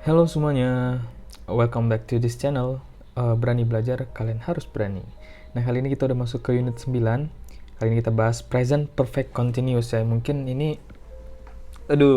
Halo semuanya, welcome back to this channel. Berani belajar, kalian harus berani. Nah, kali ini kita udah masuk ke unit 9. Kali ini kita bahas present perfect continuous ya. Mungkin ini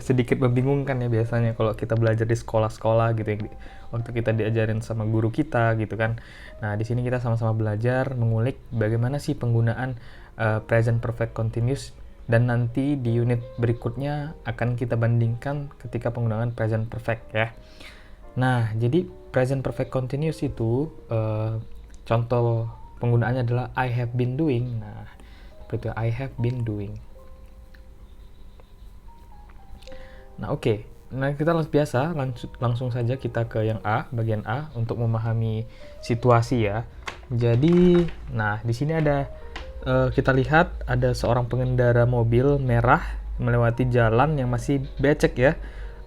sedikit membingungkan ya biasanya kalau kita belajar di sekolah-sekolah gitu ya. Waktu kita diajarin sama guru kita gitu kan. Nah, di sini kita sama-sama belajar mengulik bagaimana sih penggunaan present perfect continuous, dan nanti di unit berikutnya akan kita bandingkan ketika penggunaan present perfect ya. Nah, jadi present perfect continuous itu contoh penggunaannya adalah I have been doing. Nah, seperti itu, I have been doing. Nah, oke. Nah, kita langsung saja kita ke yang A, bagian A untuk memahami situasi ya. Jadi, nah di sini ada kita lihat ada seorang pengendara mobil merah melewati jalan yang masih becek ya.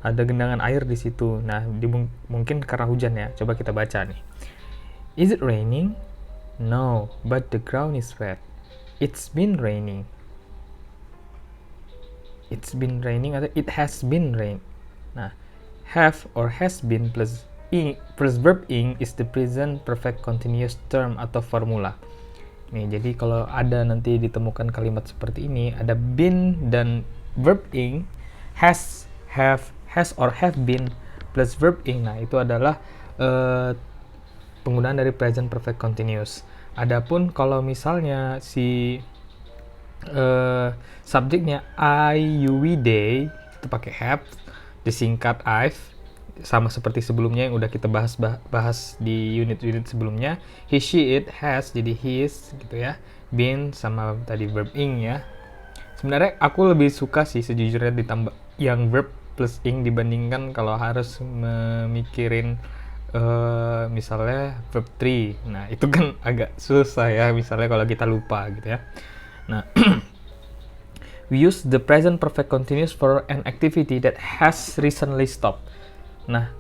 Ada genangan air di situ. Nah, mungkin karena hujan ya. Coba kita baca nih. Is it raining? No, but the ground is wet. It's been raining. It's been raining atau it has been rain. Nah, have or has been plus verb ing is the present perfect continuous term atau formula. Nih, jadi kalau ada nanti ditemukan kalimat seperti ini, ada been dan verb ing, has, have, has or have been plus verb ing. Nah, itu adalah penggunaan dari present perfect continuous. Adapun kalau misalnya si subjeknya I, you, we, they itu pakai have, disingkat I've, sama seperti sebelumnya yang udah kita bahas di unit-unit sebelumnya. He, she, it, has jadi his gitu ya. Been sama tadi verb ing ya. Sebenarnya aku lebih suka sih sejujurnya ditambah yang verb plus ing dibandingkan kalau harus memikirin misalnya verb 3. Nah, itu kan agak susah ya misalnya kalau kita lupa gitu ya. Nah, we use the present perfect continuous for an activity that has recently stopped. Nah,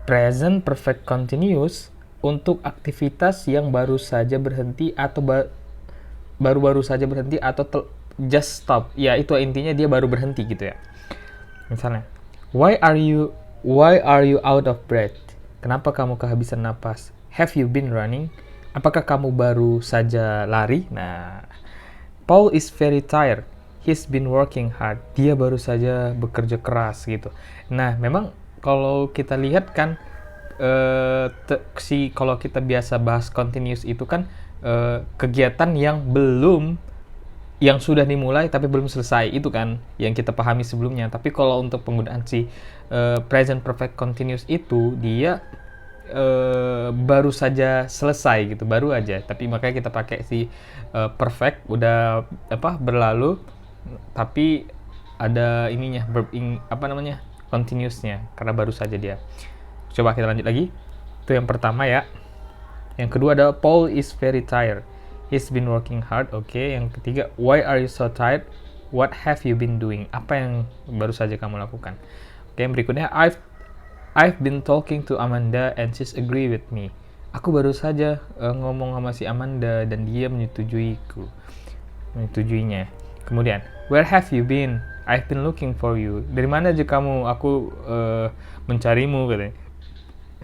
present perfect continuous untuk aktivitas yang baru saja berhenti atau baru-baru saja berhenti atau just stop. Ya, itu intinya dia baru berhenti gitu ya. Misalnya, why are you out of breath? Kenapa kamu kehabisan napas? Have you been running? Apakah kamu baru saja lari? Nah, Paul is very tired. He's been working hard. Dia baru saja bekerja keras gitu. Nah, memang kalau kita lihat kan kalau kita biasa bahas continuous itu kan kegiatan yang sudah dimulai tapi belum selesai, itu kan yang kita pahami sebelumnya. Tapi kalau untuk penggunaan si present perfect continuous itu dia baru saja selesai gitu, baru aja. Tapi makanya kita pakai si perfect udah berlalu, tapi ada ininya verb ing continuousnya karena baru saja dia. Coba kita lanjut lagi. Itu yang pertama ya. Yang kedua ada Paul is very tired. He's been working hard. Oke. Yang ketiga, why are you so tired? What have you been doing? Apa yang baru saja kamu lakukan? Oke, yang berikutnya I've been talking to Amanda and she's agree with me. Aku baru saja ngomong sama si Amanda dan dia menyetujui-nya. Kemudian, where have you been? I've been looking for you. Dari mana aja kamu? Aku mencarimu katanya.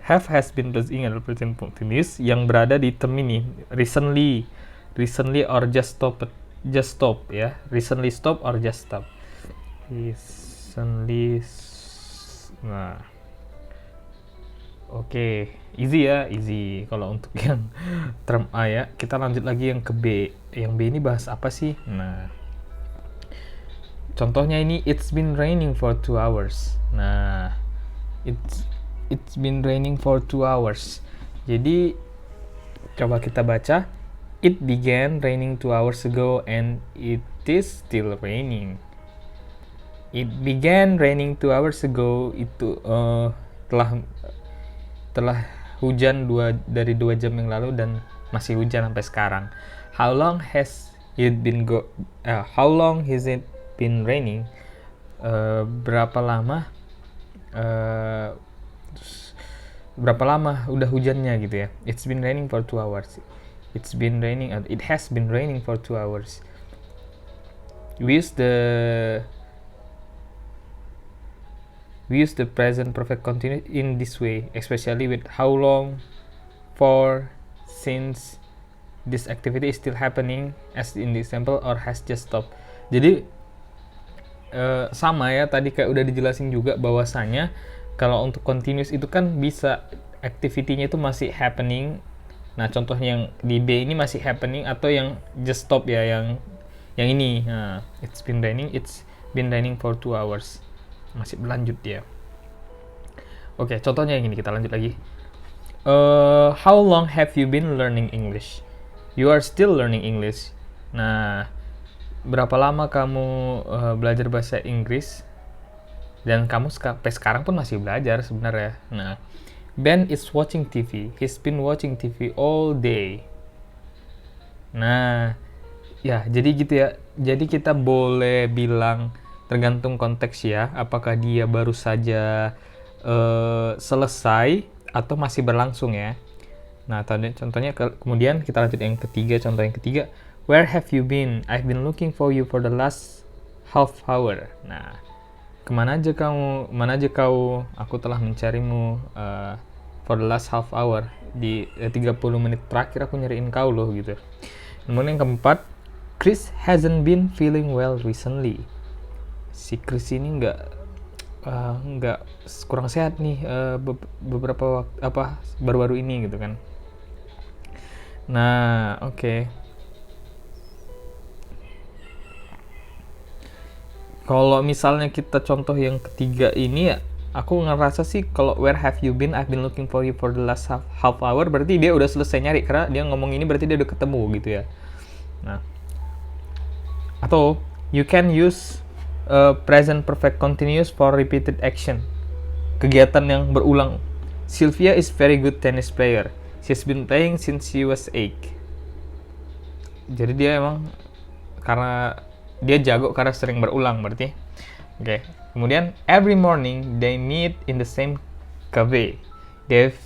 Have, has been plus ing adalah present continuous yang berada di term ini recently or just stop ya. Recently stop or just stop. Nah, oke, easy ya, easy kalau untuk yang term A ya. Kita lanjut lagi yang ke B. Yang B ini bahas apa sih? Nah, contohnya ini, it's been raining for 2 hours. Nah, it's been raining for 2 hours. Jadi coba kita baca. It began raining 2 hours ago and it is still raining. It began raining 2 hours ago itu telah hujan dari 2 jam yang lalu dan masih hujan sampai sekarang. How long has it been raining? Berapa lama udah hujannya gitu ya. It's been raining for 2 hours. It has been raining for 2 hours. We use We use the present perfect continuous in this way, especially with how long, for, since this activity is still happening as in the example or has just stopped. Jadi sama ya, tadi kayak udah dijelasin juga bahwasanya kalau untuk continuous itu kan bisa activity-nya itu masih happening. Nah, contohnya yang di B ini masih happening atau yang just stop ya, yang ini. Nah, it's been raining for 2 hours. Masih berlanjut dia. Oke, contohnya yang ini, kita lanjut lagi. How long have you been learning English? You are still learning English. Nah, berapa lama kamu belajar bahasa Inggris? Dan kamu sampai sekarang pun masih belajar sebenarnya. Nah, Ben is watching TV. He's been watching TV all day. Nah, ya jadi gitu ya. Jadi kita boleh bilang tergantung konteks ya. Apakah dia baru saja selesai atau masih berlangsung ya. Nah, contohnya kemudian kita lanjut yang ketiga. Contoh yang ketiga. Where have you been? I've been looking for you for the last half hour. Nah, kemana aja kamu? Mana aja kau? Aku telah mencarimu for the last half hour. Di 30 menit terakhir aku nyariin kau loh gitu. Kemudian yang keempat, Chris hasn't been feeling well recently. Si Chris ini nggak kurang sehat nih beberapa waktu baru-baru ini gitu kan. Nah, oke. Kalau misalnya kita contoh yang ketiga ini ya, aku ngerasa sih kalau where have you been, I've been looking for you for the last half hour, berarti dia udah selesai nyari, karena dia ngomong ini berarti dia udah ketemu gitu ya. Nah, atau you can use present perfect continuous for repeated action, kegiatan yang berulang. Sylvia is very good tennis player. She's been playing since she was 8. Jadi dia emang karena dia jago karena sering berulang berarti. Oke. Kemudian every morning they meet in the same cafe. They've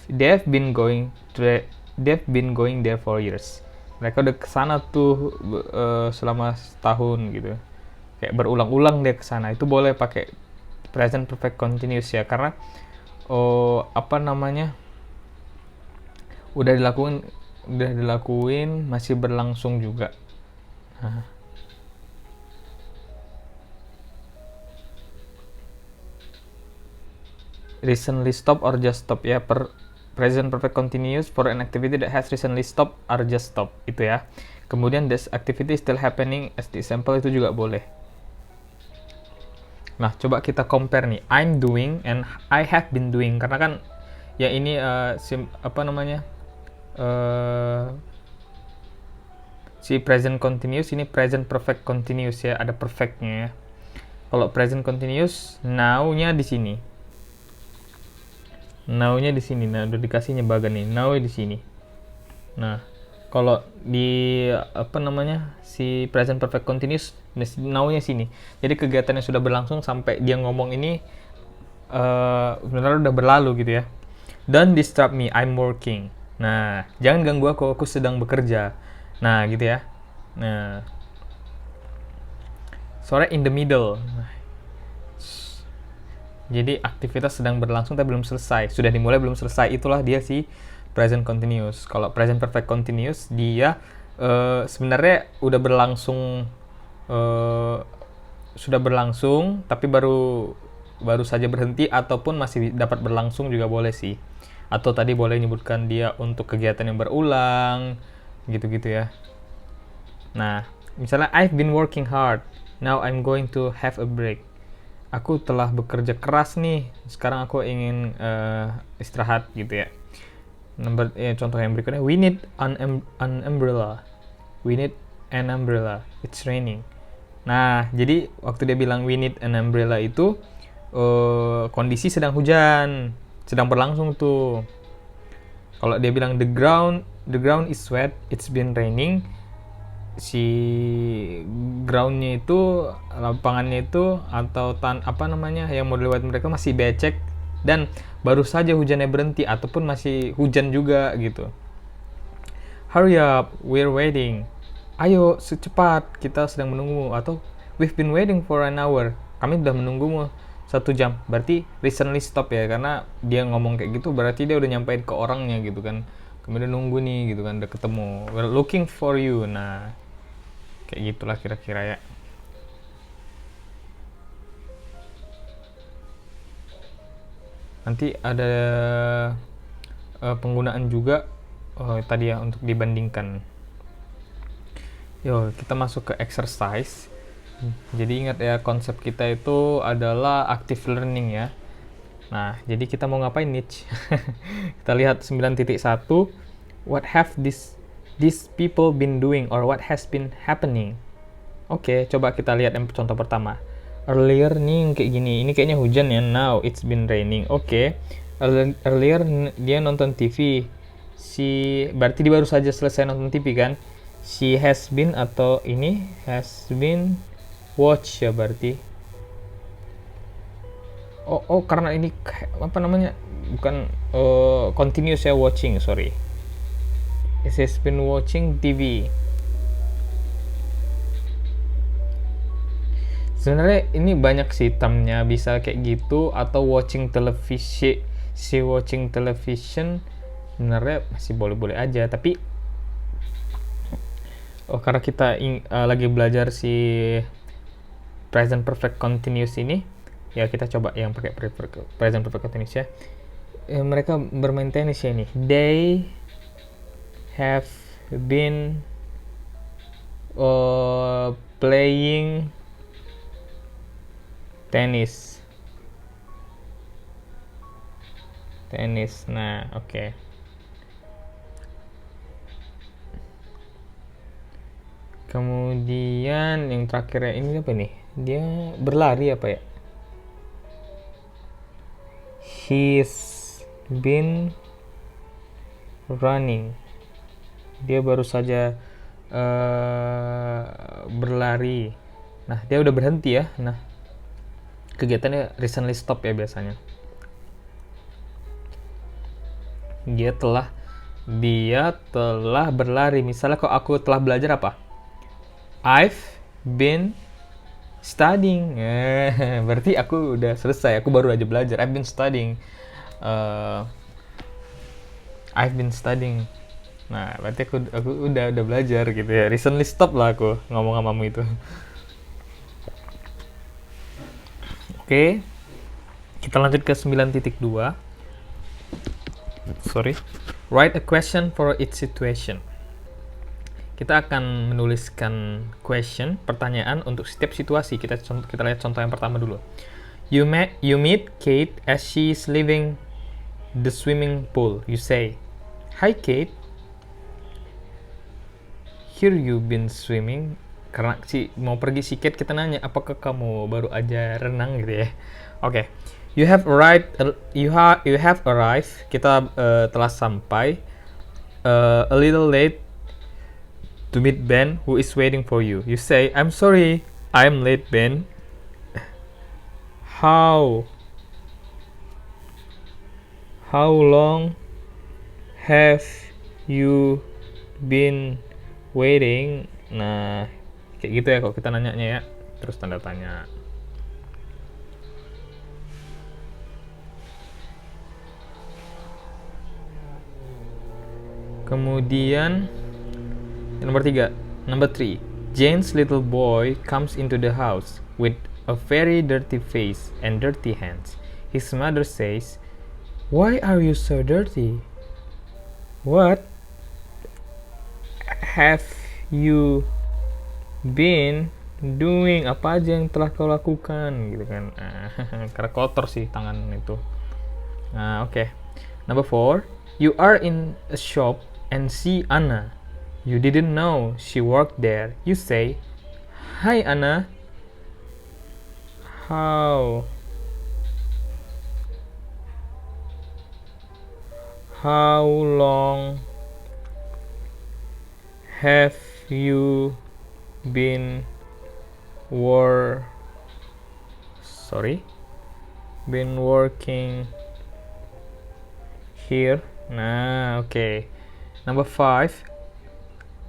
been going there for years. Mereka udah kesana tuh selama setahun gitu. Kayak berulang-ulang dia kesana. Itu boleh pakai present perfect continuous ya, karena udah dilakuin masih berlangsung juga. Nah. Recently stop or just stop ya, present perfect continuous for an activity that has recently stopped or just stop itu ya. Kemudian this activity is still happening as the example itu juga boleh. Nah, coba kita compare nih, I'm doing and I have been doing, karena kan ya ini si present continuous ini present perfect continuous ya, ada perfectnya ya. Kalau present continuous now-nya di sini. Now-nya di sini. Nah, udah dikasihnya bagan nih. Now di sini. Nah, kalau di si present perfect continuous, now-nya sini. Jadi kegiatan yang sudah berlangsung sampai dia ngomong ini benar-benar udah berlalu gitu ya. Don't disturb me, I'm working. Nah, jangan ganggu aku sedang bekerja. Nah, gitu ya. Nah, sore in the middle. Jadi aktivitas sedang berlangsung tapi belum selesai. Sudah dimulai belum selesai. Itulah dia si present continuous. Kalau present perfect continuous dia sebenarnya udah berlangsung sudah berlangsung tapi baru saja berhenti, ataupun masih dapat berlangsung juga boleh sih. Atau tadi boleh menyebutkan dia untuk kegiatan yang berulang gitu-gitu ya. Nah, misalnya I've been working hard. Now I'm going to have a break. Aku telah bekerja keras nih, sekarang aku ingin istirahat gitu ya. Contoh yang berikutnya, we need an umbrella. We need an umbrella. It's raining. Nah, jadi waktu dia bilang we need an umbrella itu kondisi sedang hujan, sedang berlangsung tuh. Kalau dia bilang the ground is wet, it's been raining, si groundnya itu, lapangannya itu atau yang mau lewat mereka masih becek dan baru saja hujannya berhenti ataupun masih hujan juga gitu. Hurry up, we're waiting. Ayo secepat, kita sedang menunggu. Atau we've been waiting for an hour, kami sudah menunggumu 1 jam. Berarti recently stop ya, karena dia ngomong kayak gitu berarti dia udah nyampein ke orangnya gitu kan. Kemudian nunggu nih gitu kan, udah ketemu. We're looking for you. Nah, kayak gitulah kira-kira ya. Nanti ada penggunaan juga tadi ya untuk dibandingkan. Yo, kita masuk ke exercise. Jadi ingat ya, konsep kita itu adalah active learning ya. Nah, jadi kita mau ngapain nih? Kita lihat 9.1. What have these people been doing or what has been happening? Oke, coba kita lihat yang contoh pertama. Earlier nih kayak gini. Ini kayaknya hujan ya. Now it's been raining. Oke. Earlier dia nonton TV. Berarti dia baru saja selesai nonton TV kan? She has been atau ini has been watch ya berarti. Oh karena ini apa namanya? Bukan continuous ya, watching, sorry. It has been watching TV. Sebenarnya ini banyak sih termnya, bisa kayak gitu atau watching television. Si watching television sebenarnya masih boleh-boleh aja, tapi karena kita lagi belajar si present perfect continuous ini, ya kita coba yang pakai present perfect continuous ya. Mereka bermain tenis ya nih. They have been playing tenis. Nah, oke. Kemudian yang terakhirnya ini apa nih? Dia berlari apa ya? He's been running. Dia baru saja berlari. Nah, dia udah berhenti ya. Nah, kegiatannya recently stop ya biasanya. Dia telah berlari. Misalnya kalau aku telah belajar apa? I've been studying. Berarti aku udah selesai. Aku baru aja belajar. I've been studying. I've been studying. Nah, berarti aku udah belajar gitu ya. Recently stop lah aku ngomong sama kamu itu. Oke. Kita lanjut ke 9.2. Sorry. Write a question for each situation. Kita akan menuliskan question, pertanyaan untuk setiap situasi. Kita lihat contoh yang pertama dulu. You meet Kate as she is leaving the swimming pool. You say, "Hi Kate, here you been swimming." Karena mau pergi si Kate, kita nanya, apakah kamu baru aja renang gitu ya. Oke. You have arrived. Kita telah sampai. A little late to meet Ben, who is waiting for you. You say, "I'm sorry, I'm late, Ben. How long have you been waiting?" Nah, kayak gitu ya kalau kita nanyanya ya. Terus tanda tanya. Kemudian Number 3. Jane's little boy comes into the house with a very dirty face and dirty hands. His mother says, "Why are you so dirty? What have you been doing?" Apa aja yang telah kau lakukan gitu kan. Karena kotor sih tangan itu. Nah, oke. Number 4. You are in a shop and see Anna. You didn't know she worked there. You say, "Hi Anna. How long have you been working here?" Nah, okay. Number 5.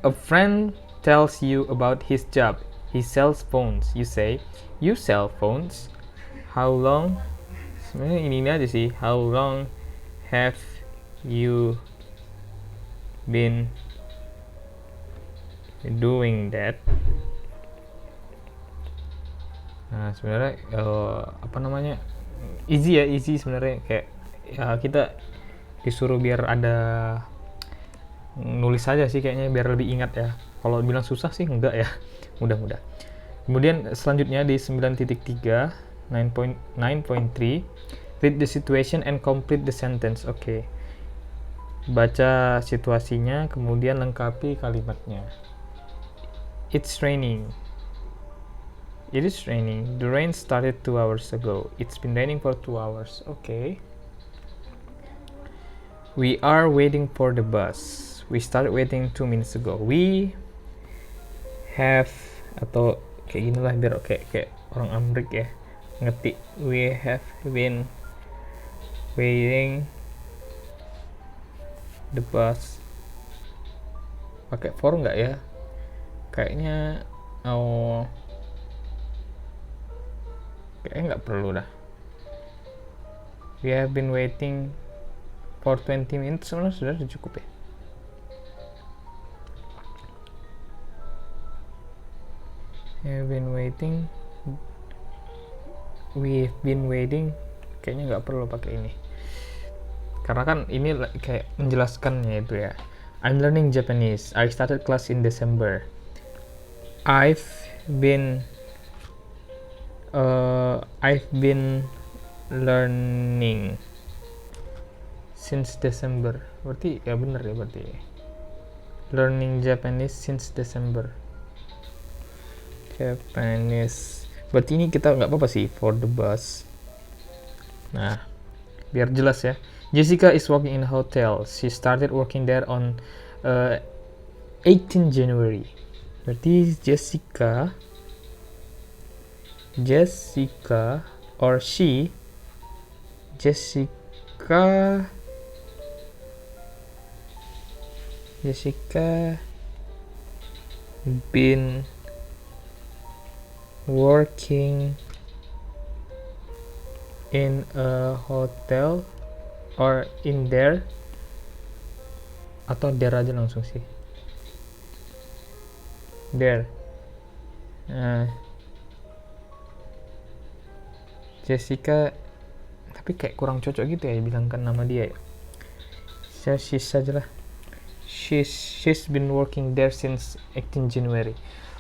A friend tells you about his job. He sells phones. You say, "You sell phones? How long? Sebenarnya ini aja sih. How long have you been doing that? Nah, sebenarnya apa namanya? Easy sebenarnya, kayak ya kita disuruh biar ada nulis saja sih kayaknya biar lebih ingat ya. Kalau bilang susah sih enggak ya. Mudah-mudah. Kemudian selanjutnya di 9.3, 9.3, read the situation and complete the sentence. Oke. Baca situasinya, kemudian lengkapi kalimatnya. It's raining. It is raining. The rain started 2 hours ago. It's been raining for 2 hours. Okay. We are waiting for the bus. We started waiting 2 minutes ago. We have, atau kayak gini lah biar kayak orang Amrik ya ngetik. We have been waiting the bus. Pakai for nggak ya? Kayaknya kayaknya nggak perlu dah. We have been waiting for 20 minutes. Sebenarnya sudah cukup ya. Have been waiting. We've been waiting. Kayaknya nggak perlu pakai ini. Karena kan ini kayak menjelaskannya itu ya. I'm learning Japanese. I started class in December. I've been learning since December. Berarti ya bener ya berarti. Learning Japanese since December. Japanese. Berarti ini kita nggak apa-apa sih for the bus. Nah, biar jelas ya. Jessica is working in a hotel. She started working there on 18 January. Berarti Jessica or she, Jessica been working in a hotel or in there, atau there aja langsung sih, there. Jessica, tapi kayak kurang cocok gitu ya bilangkan nama dia ya. She's saja lah. She's been working there since 18 January.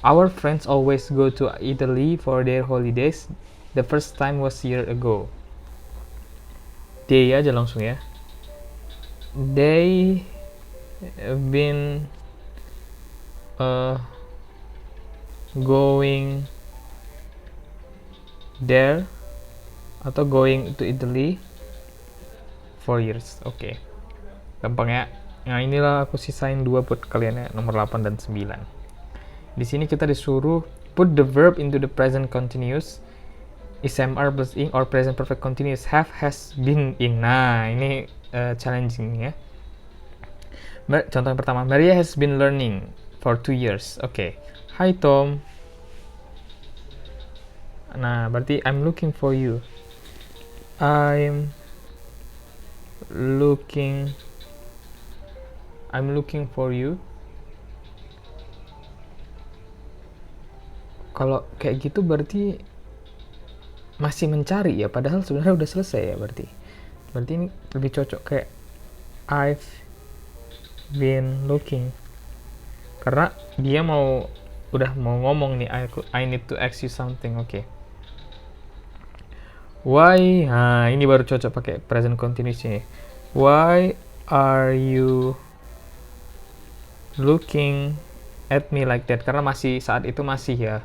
Our friends always go to Italy for their holidays. The first time was a year ago. They aja langsung ya. They been going there atau going to Italy for years. Oke. Gampang ya. Nah, inilah aku sisain 2 buat kalian ya, nomor 8 dan 9. Di sini kita disuruh put the verb into the present continuous, is, am, are plus ing, or present perfect continuous, have, has, been, ing. Nah, ini challenging ya. Contoh yang pertama, Maria has been learning for 2 years. Oke. Hi Tom. Nah, berarti I'm looking for you. I'm looking for you. Kalau kayak gitu berarti masih mencari ya, padahal sebenarnya udah selesai ya berarti. Berarti ini lebih cocok kayak I've been looking. Karena dia udah mau ngomong nih, I need to ask you something. Oke. Why? Nah, ini baru cocok pakai present continuous ini. Why are you looking at me like that? Karena masih saat itu masih ya.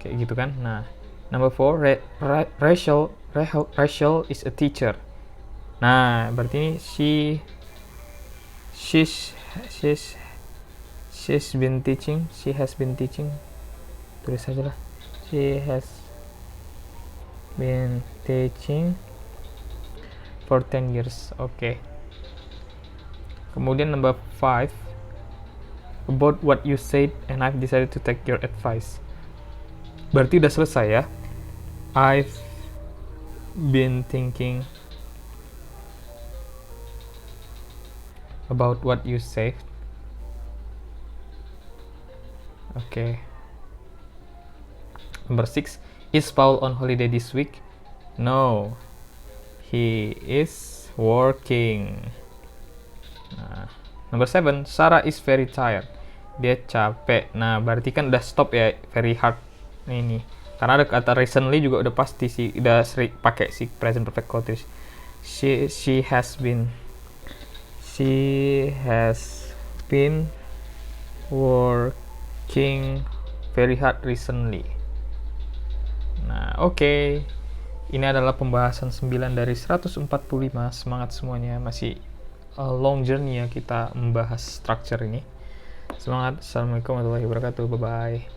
Kayak gitu kan. Nah, number 4, Rachel is a teacher. Nah, berarti ini she's been teaching. She has been teaching. Tulis saja lah. She has been teaching for 10 years. Oke. Kemudian number 5, about what you said and I've decided to take your advice. Berarti udah selesai ya. I've been thinking about what you saved? Okay. Number 6. Is Paul on holiday this week? No. He is working. Nah, number 7. Sarah is very tired. Dia capek. Nah, berarti kan udah stop ya, very hard ini. Karena ada kata recently juga udah pasti sih, udah sering pakai si present perfect continuous. She has been working very hard recently. Nah, oke. Ini adalah pembahasan 9 dari 145. Semangat semuanya, masih long journey ya kita membahas structure ini. Semangat. Assalamualaikum warahmatullahi wabarakatuh. Bye bye.